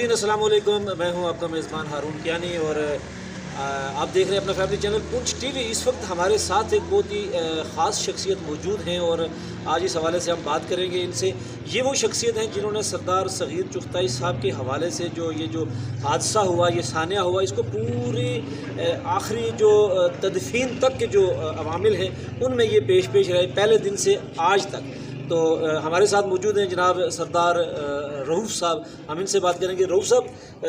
नाज़रीन अस्सलाम वालेकुम, मैं हूं आपका मेज़बान हारून कियानी और आप देख रहे हैं अपना फैमिली चैनल पुंछ टीवी। इस वक्त हमारे साथ एक बहुत ही ख़ास शख्सियत मौजूद हैं और आज इस हवाले से हम बात करेंगे इनसे। ये वो शख्सियत हैं जिन्होंने सरदार सग़ीर चुग़ताई साहब के हवाले से जो हादसा हुआ, ये सानिया हुआ, इसको पूरी आखिरी जो तदफीन तक के जो अवामिल हैं उनमें ये पेश रहे पहले दिन से आज तक। तो हमारे साथ मौजूद हैं जनाब सरदार रऊफ़ साहब। हम इनसे बात करेंगे। रऊफ़ साहब,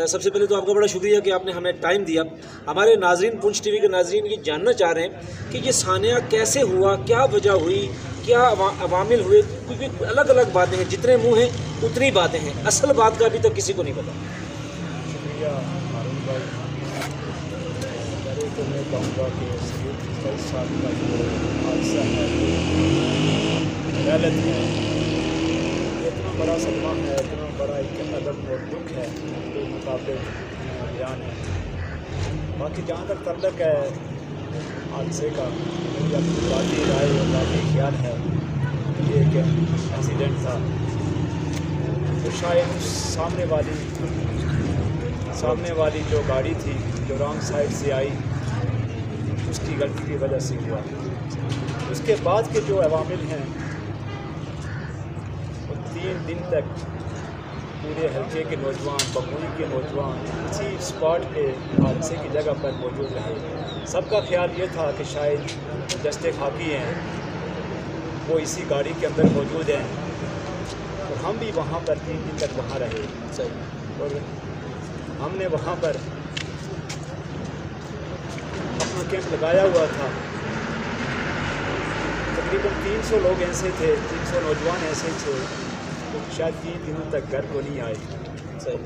सबसे पहले तो आपका बड़ा शुक्रिया कि आपने हमें टाइम दिया। हमारे नाज़रीन, पुंछ टीवी के नाज़रीन ये जानना चाह रहे हैं कि ये सानिया कैसे हुआ, क्या वजह हुई, क्या अवामिल हुए, क्योंकि अलग अलग बातें हैं, जितने मुँह हैं उतनी बातें हैं, असल बात का अभी तक किसी को नहीं पता। शुक्रिया हारून भाई। पहले तो मैं कहूँगा कि सग़ीर चुग़ताई साहब का जो हादसा है गलत है, इतना बड़ा सदमा है, इतना बड़ा एक अदब और दुख है तो मुताबिक बयान है। बाकी जहाँ तक तल्लक है हादसे का, मेरी अपनी बाकी राय और बाकी ख्याल है ये एक एक्सीडेंट था। तो शायद सामने वाली जो गाड़ी थी जो रॉन्ग साइड से आई, उसकी गलती की वजह से हुआ। उसके बाद के जो अवामिल हैं 3 दिन तक पूरे हल्के के नौजवान, बमुई के नौजवान इसी स्पॉट पे हादसे की जगह पर मौजूद रहे। सबका ख्याल ये था कि शायद दस्ते खाकी हैं, वो इसी गाड़ी के अंदर मौजूद हैं। तो हम भी वहाँ पर 3 दिन तक वहाँ रहे। सही। और हमने वहाँ पर अपना कैंप लगाया हुआ था। तकरीबन 300 लोग ऐसे थे, 300 नौजवान ऐसे थे तो शायद 3 दिनों तक घर को नहीं आए,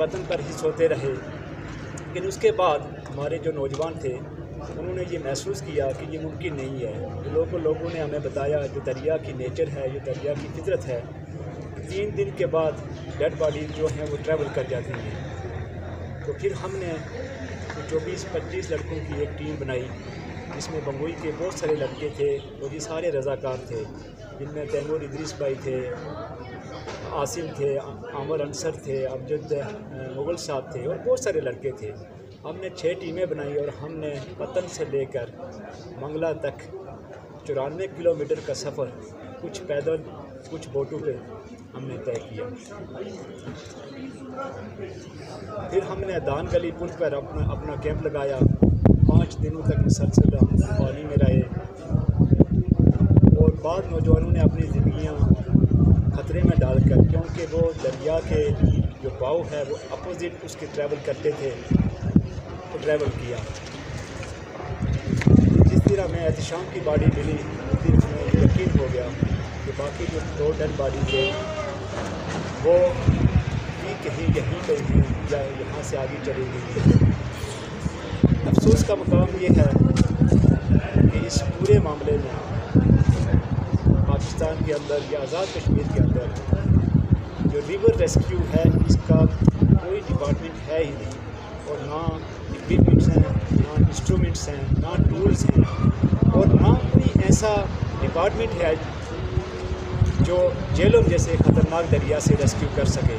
वतन पर ही सोते रहे। लेकिन उसके बाद हमारे जो नौजवान थे उन्होंने ये महसूस किया कि ये मुमकिन नहीं है। लोगों ने हमें बताया जो दरिया की नेचर है, जो दरिया की फितरत है, 3 दिन के बाद डेड बॉडी जो हैं वो ट्रैवल कर जाती हैं। तो फिर हमने 24-25 लड़कों की एक टीम बनाई जिसमें बम्बई के बहुत सारे लड़के थे और ये सारे रज़ाकार थे, जिनमें तैमूर इदरीस भाई थे, आसिम थे, आमर अंसर थे, अमजद मुगल साहब थे और बहुत सारे लड़के थे। हमने 6 टीमें बनाई और हमने वतन से लेकर मंगला तक 94 किलोमीटर का सफ़र कुछ पैदल कुछ बोटों पे हमने तय किया। फिर हमने दान गली पुल पर अपना कैंप लगाया। 5 दिनों तक मुसलसल हम पानी में रहे और बाद नौजवानों ने अपनी ज़िंदगियाँ ख़तरे में डालकर, क्योंकि वो दरिया के जो बहाव है वो अपोजिट उसके ट्रैवल करते थे, तो ट्रैवल किया। जिस दिन हमें एहतशाम की बॉडी मिली उस दिन हमें यकीन हो गया कि बाकी जो 2 डेड बॉडी थे वो भी कहीं यहीं पे हैं या यहाँ से आगे चली गई। अफसोस का मकाम ये है कि इस पूरे मामले में पाकिस्तान के अंदर या आज़ाद कश्मीर के अंदर जो रिवर रेस्क्यू है इसका कोई डिपार्टमेंट है ही नहीं, और ना इक्विपमेंट्स हैं, ना इंस्ट्रूमेंट्स हैं, ना टूल्स हैं, और ना कोई ऐसा डिपार्टमेंट है जो जेलों जैसे ख़तरनाक दरिया से रेस्क्यू कर सके।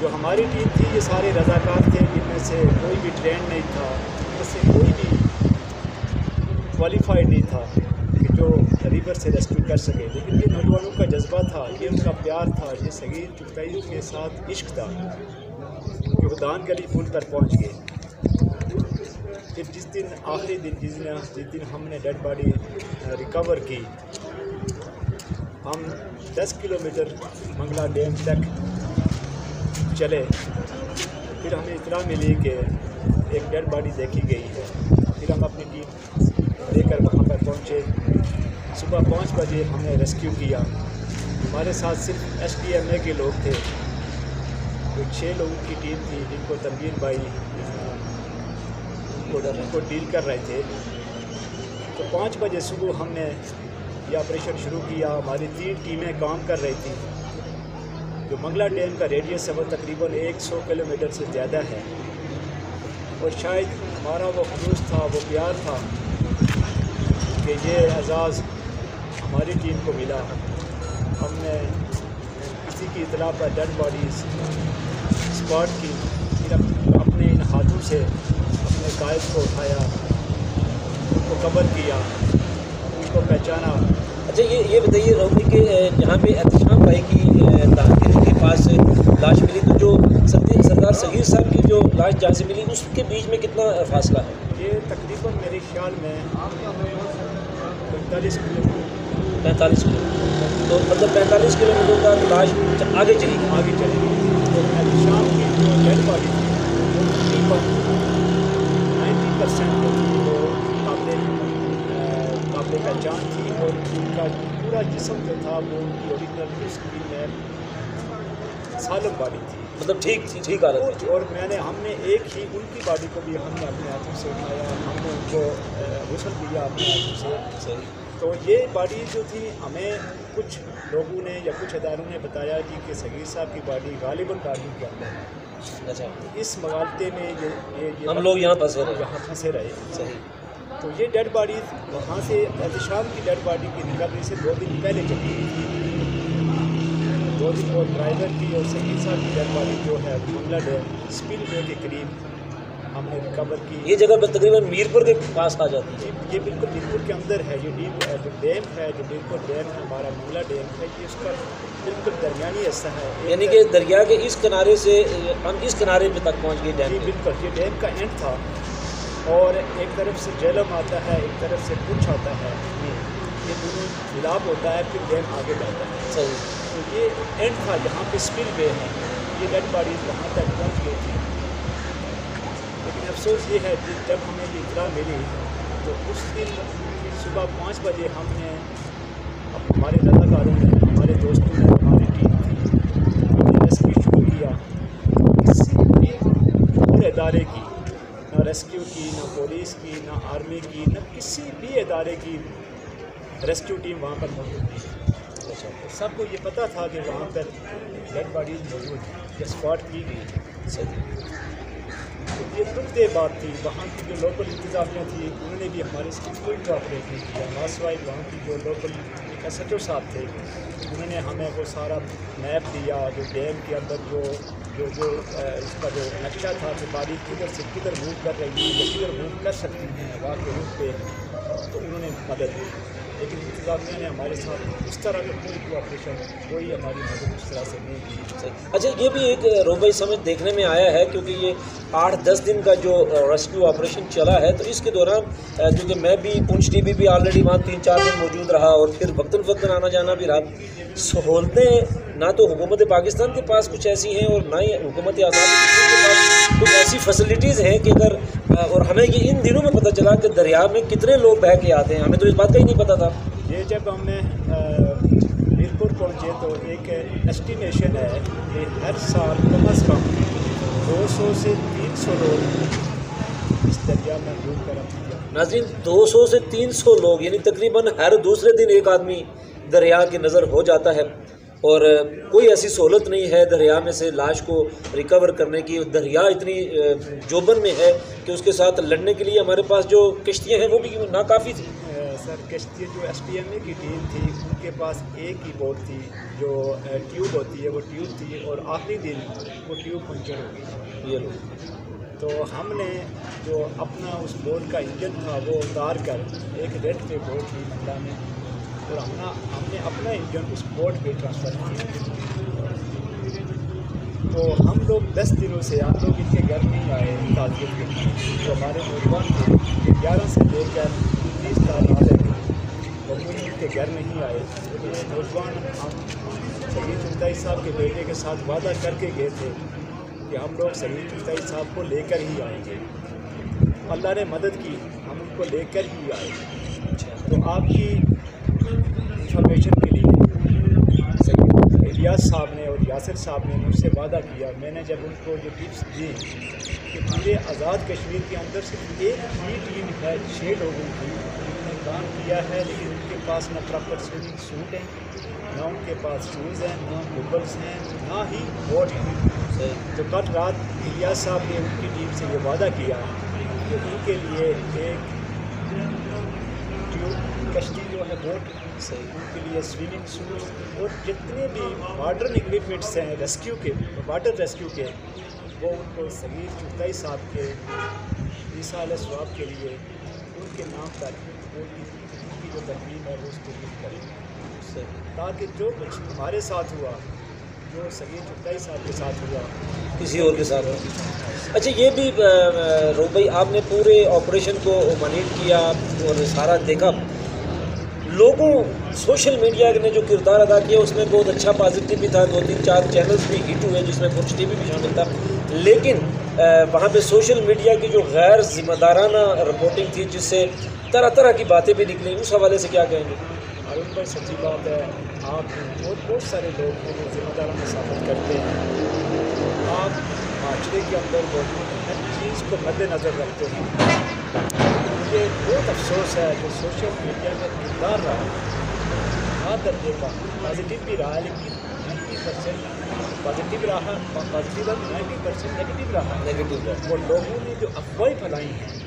जो हमारी टीम थी ये सारे रज़ाकार थे, जिनमें से कोई भी ट्रेंड नहीं था, इनमें से कोई भी क्वालिफाइड नहीं था कि जो रिवर से रेस्क्यू कर सके। लेकिन ये नौजवानों का जज्बा था, ये उनका प्यार था, ये सग़ीर चुग़ताई के साथ इश्क था कि वो दान गली पुल पर पहुँच गए। फिर जिस दिन आखिरी दिन जिस दिन हमने डेड बॉडी रिकवर की, हम 10 किलोमीटर मंगला डैम तक चले। फिर हमें इतला मिली कि एक डेड बॉडी देखी गई है। फिर हम अपनी टीम लेकर वहाँ पर पहुँचे। सुबह 5 बजे हमने रेस्क्यू किया। हमारे साथ सिर्फ SDMA के लोग थे। तो 6 लोगों की टीम थी जिनको तनवीर भाई उनको डील कर रहे थे। तो 5 बजे सुबह हमने ये ऑपरेशन शुरू किया। हमारी 3 टीमें काम कर रही थी। जो मंगला डैम का रेडियस है वो तकरीबन 100 किलोमीटर से ज़्यादा है, और शायद हमारा वो खलूस था, वो प्यार था कि ये एजाज़ हमारी टीम को मिला। हमने किसी की इतला पर डेड बॉडीज़ स्पॉट की, फिर अपने इन हाथों से अपने कायद को उठाया, उनको कवर किया, उनको पहचाना। अच्छा ये बताइए रोमी कि जहाँ पे एहतशाम भाई की दाखिल के पास लाश मिली, तो जो सरदार सगीर साहब की जो लाश जहाँ से मिली उसके बीच में कितना फासला है? ये तकरीबन मेरे ख्याल में 45 किलोमीटर। 45 किलोमीटर, तो मतलब 45 किलोमीटर का लाश आगे चली गई। आगे चली गई। तो एहतशाम की जो डेड बॉडी थी वो तकरीबन 90% जो थी वो काबिल पहचान थी, और उनका पूरा जिस्म जो था वो उनकी ओरिजिनल स्क्रीन में सालम वाली थी, मतलब ठीक हालत थी। और हमने एक ही उनकी बॉडी को भी हमने अपने हाथों से उठाया, हमने उनको गुस्ल दिया अपने हाथों से। सही। तो ये बॉडी जो थी, हमें कुछ लोगों ने या कुछ अदारों ने बताया कि सगीर साहब की बॉडी गालिबन गार्डन के अंदर है। अच्छा, इस मगालते में ये हम लोग यहाँ फंसे रहे। सही। तो ये डेड बॉडी वहाँ से एहतशाम की डेड बॉडी की रिकवरी से 2 दिन पहले चली गई। 2 दिन और ड्राइवर की और सगीर साहब की डेड बॉडी जो है मंगला डैम स्पिल वे के करीब हमने रिकवर की। ये जगह तकरीबन मीरपुर के पास आ जाती है। ये बिल्कुल मीरपुर के अंदर है। जो डैम है, जो मीरपुर डैम है, हमारा मंगला डैम है, ये उसका बिल्कुल दरमियानी हिस्सा है। यानी कि दरिया के इस किनारे से हम इस किनारे पे तक पहुंच गए डैम। जी बिल्कुल, ये डैम का एंड था, और एक तरफ से जेलम आता है, एक तरफ से पुंछ आता है, ये दोनों मिलाप होता है, फिर डैम आगे जाता है। सही। तो ये एंड था जहाँ पे स्पिल वे है। ये डेड बॉडीज वहाँ तक पहुँच गई थी। लेकिन अफसोस ये है कि जब हमें ये इतला मिली तो उस दिन सुबह 5 बजे हमने हमारे रजाकारों ने, हमारे दोस्तों ने, हमारी टीम थी, हमने रेस्क्यू शुरू किया। किसी भी और इदारे की, ना रेस्क्यू की, ना पुलिस की, ना आर्मी की, ना किसी भी इदारे की रेस्क्यू टीम वहाँ पर मौजूद थी। सबको ये पता था कि वहाँ पर डेड बॉडीज मौजूद हैं, ये स्पॉट की गई। तो ये दुखदे बात थी। वहाँ की जो लोकल इंतज़ामिया थी उन्होंने भी हमारे साथ कोई कोऑपरेट नहीं किया। मासवाइज वहाँ की जो लोकल SHO साहब थे उन्होंने हमें वो सारा मैप दिया, जो डैम के अंदर जो इसका जो नक्शा था कि बारिश किधर से किधर मूव कर रही है या किधर मूव कर सकती हैं हवा के रूप पे, तो उन्होंने मदद दी। लेकिन इंतज़ामिया ने हमारे साथ इस तरह का कोई कोऑपरेशन, कोई हमारी मदद इस तरह से नहीं की। अच्छा, ये भी एक रोबई समझ देखने में आया है, क्योंकि ये 8-10 दिन का जो रेस्क्यू ऑपरेशन चला है, तो इसके दौरान क्योंकि मैं भी पुंछ टीवी भी ऑलरेडी वहाँ 3-4 दिन मौजूद रहा, और फिर वक्तन फ़क्तन आना जाना भी रहा। सहूलतें ना तो हुकूमत पाकिस्तान के पास कुछ ऐसी हैं, और ना ही हुकूमत आज़ाद के पास कुछ ऐसी फैसिलिटीज़ हैं कि अगर, और हमें ये इन दिनों में पता चला कि दरिया में कितने लोग बह के आते हैं, हमें तो इस बात का ही नहीं पता था। ये जब हमने मीरपुर पहुँचे तो एक एस्टिमेशन है कि हर साल कम अज़ कम 200 से 300 लोग इस दरिया में डूब कर नाज़रीन, 200 से 300 लोग, यानी तकरीबन हर दूसरे दिन एक आदमी दरिया की नज़र हो जाता है, और कोई ऐसी सहूलत नहीं है दरिया में से लाश को रिकवर करने की। दरिया इतनी जोबन में है कि उसके साथ लड़ने के लिए हमारे पास जो किश्तियाँ हैं वो भी नाकाफ़ी थी। सर, किश्ती जो SPMA की टीम थी उनके पास एक ही बोट थी, जो ट्यूब होती है वो ट्यूब थी, और आखिरी दिन वो ट्यूब पंचर हो गई। ये लो, तो हमने जो अपना उस बोट का इंजन था वो उतार कर, एक रेड पे बोट थी मंगला में, और हमने अपना इंजन उस बोट पे ट्रांसफ़र किया। तो हम लोग 10 दिनों से हम लोग इनके घर नहीं आए ताज़ियत के लिए। तो हमारे नौजवान थे 11 से लेकर 30 तारीख तक वो इनके घर नहीं आए। तो ये नौजवान हम सगीर चुगताई साहब के बेटे के साथ वादा करके गए थे कि हम लोग सगीर चुगताई साहब को लेकर ही आएंगे। अल्लाह ने मदद की, हम उनको लेकर ही आए। तो आपकी इंफॉर्मेशन के लिए इलियास साहब ने और यासिर साहब ने मुझसे वादा किया। मैंने जब उनको ये टिप्स दी कि पूरे आज़ाद कश्मीर के अंदर सिर्फ एक ही टीम है 6 लोगों की, उन्होंने काम किया है, लेकिन उनके पास ना प्रॉपर स्विमिंग सूट हैं, ना उनके पास शूज़ हैं, ना गूगल्स हैं, ना ही बोट हैं। तो कल रात इलियास साहब ने उनकी टीम से ये वादा किया कि उनके लिए एक कश्ती जो है बोट, उनके लिए स्विमिंग सूट और जितने भी मॉडर्न इक्विपमेंट्स हैं रेस्क्यू के, वाटर रेस्क्यू के, وہ ان کو سگیر چغتائی صاحب کے عیسیٰ علیہ السلام کے لیے ان کے نام پر ان کی جو ترمیم ہے وہ اس کو لکھ کریں، تاکہ جو کچھ ہمارے ساتھ ہوا، جو سگیر چغتائی صاحب کے ساتھ ہوا، کسی اور کے ساتھ ہو۔ اچھا یہ بھی روح بھائی آپ نے پورے آپریشن کو مانیٹ کیا اور سارا دیکھا، لوگوں سوشل میڈیا نے جو کردار ادا کیا اس میں بہت اچھا پازیٹیو بھی تھا، 2-3-4 چینلز بھی ہٹ ہوئے جس میں پنچ ٹی وی بھی شامل تھا، لیکن وہاں پہ سوشل میڈیا کی جو غیر ذمہ دارانہ رپورٹنگ تھی جس سے طرح طرح کی باتیں بھی نکلیں، اس حوالے سے کیا کہیں گے؟ ہارون بھائی سچی بات ہے، آپ بہت سارے لوگ ہیں جو ذمہ دارانہ ثابت کرتے ہیں، آپ معاشرے کے اندر ہر چیز کو مد نظر رکھتے ہیں۔ مجھے بہت افسوس ہے کہ سوشل میڈیا کا کردار رہا ہر درجے کا، پازیٹیو بھی رہا لیکن 90% پازیٹیو رہا، پازیٹیو 90% نیگیٹو رہا۔ وہ لوگوں نے جو افواہیں پھیلائی ہیں،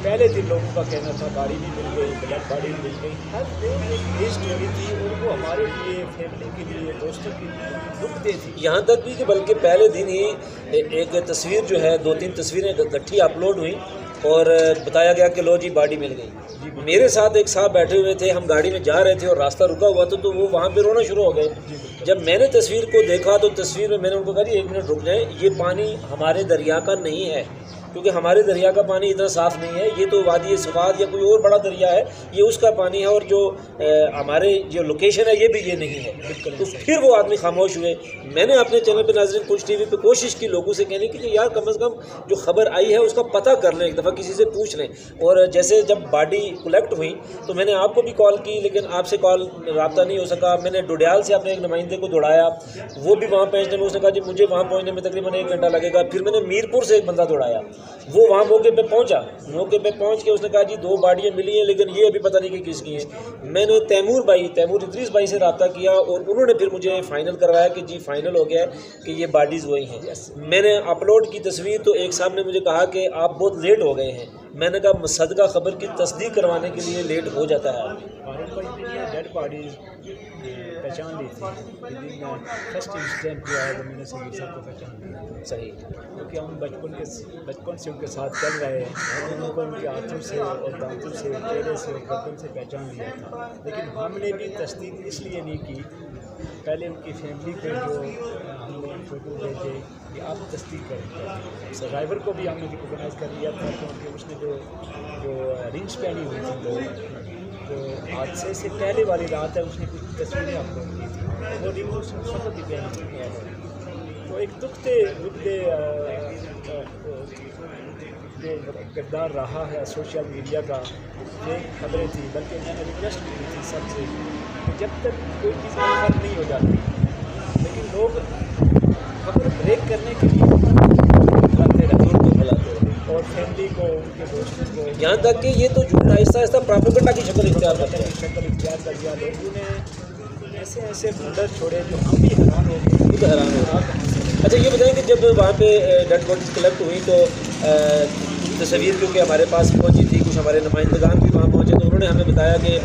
پہلے دن لوگوں کا کہنا تھا گاڑی بھی مل گئی، بلیک گاڑی مل گئی، ہر دن ایک نئی اسٹوری تھی اور وہ ہمارے لیے، فیملی کے لیے، دوستوں کے لیے دکھ دے تھی۔ یہاں تک بھی کہ بلکہ پہلے دن ہی ایک تصویر جو ہے 2-3 تصویریں گٹھی اپلوڈ ہوئیں اور بتایا گیا کہ لو جی باڈی مل گئی۔ میرے ساتھ ایک صاحب بیٹھے ہوئے تھے، ہم گاڑی میں جا رہے تھے اور راستہ رکا ہوا تھا تو وہ وہاں پہ رونا شروع ہو گئے۔ جب میں نے تصویر کو دیکھا تو تصویر میں نے ان کو کہا جی 1 منٹ رک جائیں، یہ پانی ہمارے دریا کا نہیں ہے، کیونکہ ہمارے دریا کا پانی اتنا صاف نہیں ہے، یہ تو وادی سوات یا کوئی اور بڑا دریا ہے، یہ اس کا پانی ہے، اور جو ہمارے جو لوکیشن ہے یہ بھی یہ نہیں ہے۔ تو پھر وہ آدمی خاموش ہوئے۔ میں نے اپنے چینل پہ ناظرین پنچ ٹی وی پہ کوشش کی لوگوں سے کہنے کی کہ یار کم از کم جو خبر آئی ہے اس کا پتہ کر لیں، ایک دفعہ کسی سے پوچھ لیں۔ اور جیسے جب باڈی کلیکٹ ہوئی تو میں نے آپ کو بھی کال کی لیکن آپ سے کال رابطہ نہیں ہو سکا۔ میں نے ڈوڈیال سے اپنے ایک نمائندے کو دوڑایا، وہ بھی وہاں پہنچنے میں اس نے کہا جی مجھے وہاں پہنچنے میں تقریباً 1 گھنٹہ لگے گا۔ پھر میں نے میرپور سے ایک بندہ دوڑایا، وہ وہاں موقع پہ پہنچا، موقع پہ پہنچ کے اس نے کہا جی 2 باڈیاں ملی ہیں لیکن یہ ابھی پتہ نہیں کہ کس کی ہیں۔ میں نے تیمور ادریس بھائی سے رابطہ کیا اور انہوں نے پھر مجھے فائنل کروایا کہ جی فائنل ہو گیا ہے کہ یہ باڈیز وہی ہیں۔ میں نے اپلوڈ کی تصویر تو ایک صاحب نے مجھے کہا کہ آپ بہت لیٹ ہو گئے ہیں۔ میں نے کہا صدقہ خبر کی تصدیق کروانے کے لیے لیٹ ہو جاتا ہے آدمی۔ ہارون بھائی نے ڈیڈ باڈی پہچان لی تھی، لیکن فرسٹ انسٹنٹ جو ہے وہ میں نے سگیر صاحب کو پہچان لیا۔ صحیح، کیونکہ ہم بچپن سے ان کے ساتھ چل رہے ہیں، ان کو ان کے ہاتھوں سے اور دانتوں سے، چہرے سے، گردن سے پہچان لیا تھا، لیکن ہم نے بھی تصدیق اس لیے نہیں کی۔ پہلے ان کی فیملی کو جو ہم نے فوٹو بھیجے کہ آپ تصدیق کریں، ڈرائیور کو بھی ہم نے ریکوگنائز کر لیا تھا کیونکہ اس نے جو رنگس پہنی ہوئی تھی جو حادثے سے پہلے والی رات ہے، اس نے کچھ تصویریں اپلوڈ کی تھی، وہ رنگ اس وقت بھی پہنی ہوئی ہے۔ تو ایک دکھتے کردار رہا ہے سوشل میڈیا کا، یہ خبریں تھیں، بلکہ میں نے ریکویسٹ کی تھی سب سے کہ جب تک کوئی چیز کنفرم نہیں ہو جاتی لیکن لوگ خبر بریک کرنے کے لیے بلاتے رہے اور فیملی کو، ان کے دوستوں کو، یہاں تک کہ یہ تو جھوٹ آہستہ آہستہ پراپیگنڈا کی شکل اختیار کرتا ہے۔ شکل اختیار کر دیا۔ لوگوں نے ایسے بلڈر چھوڑے جو ہم بھی حیران ہو گئے، خود حیران ہو رہا ہے۔ اچھا یہ بتائیں کہ جب وہاں پہ ڈیڈ باڈیز کلیکٹ ہوئی تو تصویر کیونکہ ہمارے پاس پہنچی تھی، کچھ ہمارے نمائندگان بھی وہاں پہنچے تو انہوں نے ہمیں بتایا کہ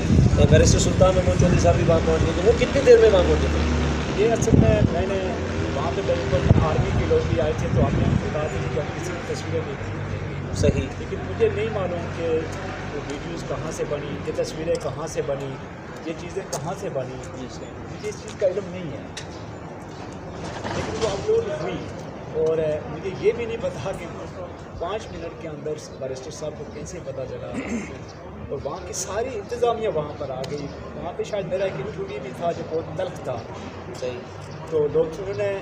بیرسٹر سلطان محمود چودھری صاحب بھی وہاں پہنچ گئے، تو وہ کتنی دیر میں وہاں پہنچے تھے؟ یہ اصل میں نے وہاں پہ بالکل آرمی کے لوگ بھی آئے تھے تو ہم نے بتا دی کہ ہم کسی کی تصویریں نہیں، صحیح، لیکن مجھے نہیں معلوم کہ وہ ویڈیوز کہاں سے بنی، یہ تصویریں کہاں سے بنی، یہ چیزیں کہاں سے بنی، مجھے اس چیز کا علم نہیں ہے، لیکن وہ اپلوڈ ہوئی اور مجھے یہ بھی نہیں پتا کہ 5 منٹ کے اندر بیرسٹر صاحب کو کیسے پتہ چلا، اور وہاں کی ساری انتظامیہ وہاں پر آ گئی۔ وہاں پہ شاید میرا ایک انٹرویو بھی تھا جو بہت تلخ تھا، صحیح، تو لوگ انہوں نے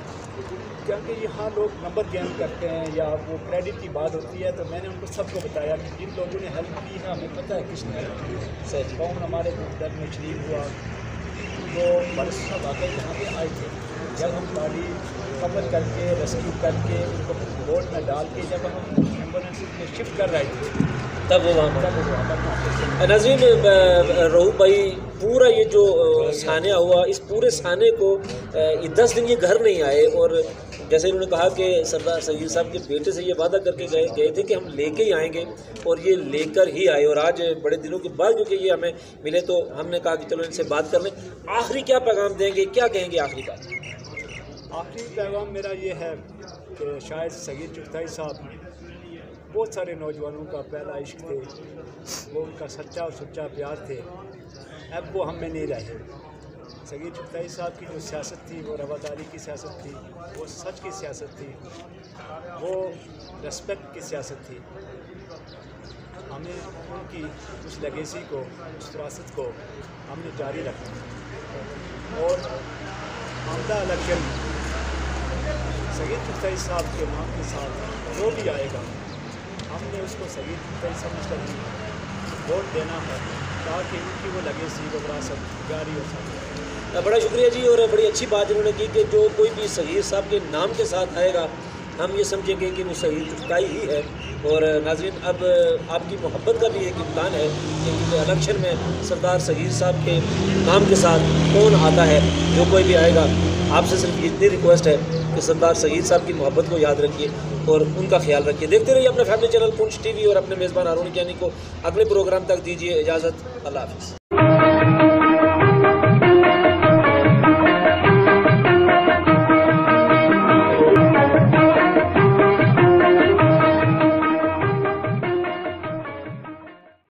کیونکہ یہاں لوگ نمبر گیم کرتے ہیں یا وہ کریڈٹ کی بات ہوتی ہے، تو میں نے ان کو سب کو بتایا کہ جن لوگوں نے ہیلپ کی ہے ہمیں پتہ ہے کس نے ہیلپ کی ہے، صحیح، کون ہمارے درد میں شریک ہوا۔ وہ بیرسٹر صاحب آ کے یہاں پہ آئے تھے، جب ہم گاڑی کور کر کے ریسکیو کر کے ان کو بوٹ میں ڈال کے جب ہم ایمبولینس میں شفٹ کر رہے تھے تب وہ وہاں تب ناظرین رؤوف بھائی پورا یہ جو سانحہ ہوا، اس پورے سانحے کو 10 دن یہ گھر نہیں آئے، اور جیسے انہوں نے کہا کہ سردار سگیر صاحب کے بیٹے سے یہ وعدہ کر کے گئے تھے کہ ہم لے کے ہی آئیں گے، اور یہ لے کر ہی آئے، اور آج بڑے دنوں کے بعد کیونکہ یہ ہمیں ملے تو ہم نے کہا کہ چلو ان سے بات کر لیں۔ آخری کیا پیغام دیں گے، کیا کہیں گے آخری بات؟ آخری پیغام میرا یہ ہے کہ شاید سگیر چغتائی صاحب بہت سارے نوجوانوں کا پہلا عشق تھے، وہ ان کا سچا اور سچا پیار تھے، اب وہ ہم میں نہیں رہے۔ سگیر چغتائی صاحب کی جو سیاست تھی وہ رواداری کی سیاست تھی، وہ سچ کی سیاست تھی، وہ ریسپیکٹ کی سیاست تھی۔ ہمیں ان کی اس لیگیسی کو، اس وراثت کو ہم نے جاری رکھنا، اور آمدہ الیکشن سگیر چغتائی صاحب کے نام کے ساتھ جو بھی آئے گا ہم نے اس کو سگیر چغتائی سمجھ کر ووٹ دینا ہے، تاکہ ان کی وہ لیگیسی، وہ وراثت جاری ہو سکے۔ بڑا شکریہ جی، اور بڑی اچھی بات انہوں نے کی کہ جو کوئی بھی صغیر صاحب کے نام کے ساتھ آئے گا ہم یہ سمجھیں گے کہ وہ سگیر چغتائی ہی ہے۔ اور ناظرین، اب آپ کی محبت کا بھی ایک امتحان ہے کہ الیکشن میں سردار صغیر صاحب کے نام کے ساتھ کون آتا ہے۔ جو کوئی بھی آئے گا آپ سے صرف اتنی ریکویسٹ ہے کہ سردار صغیر صاحب کی محبت کو یاد رکھیے اور ان کا خیال رکھیے۔ دیکھتے رہیے اپنے فیملی چینل پونچھ ٹی وی، اور اپنے میزبان ہارون کیانی کو اگلے پروگرام تک دیجیے اجازت۔ اللہ حافظ۔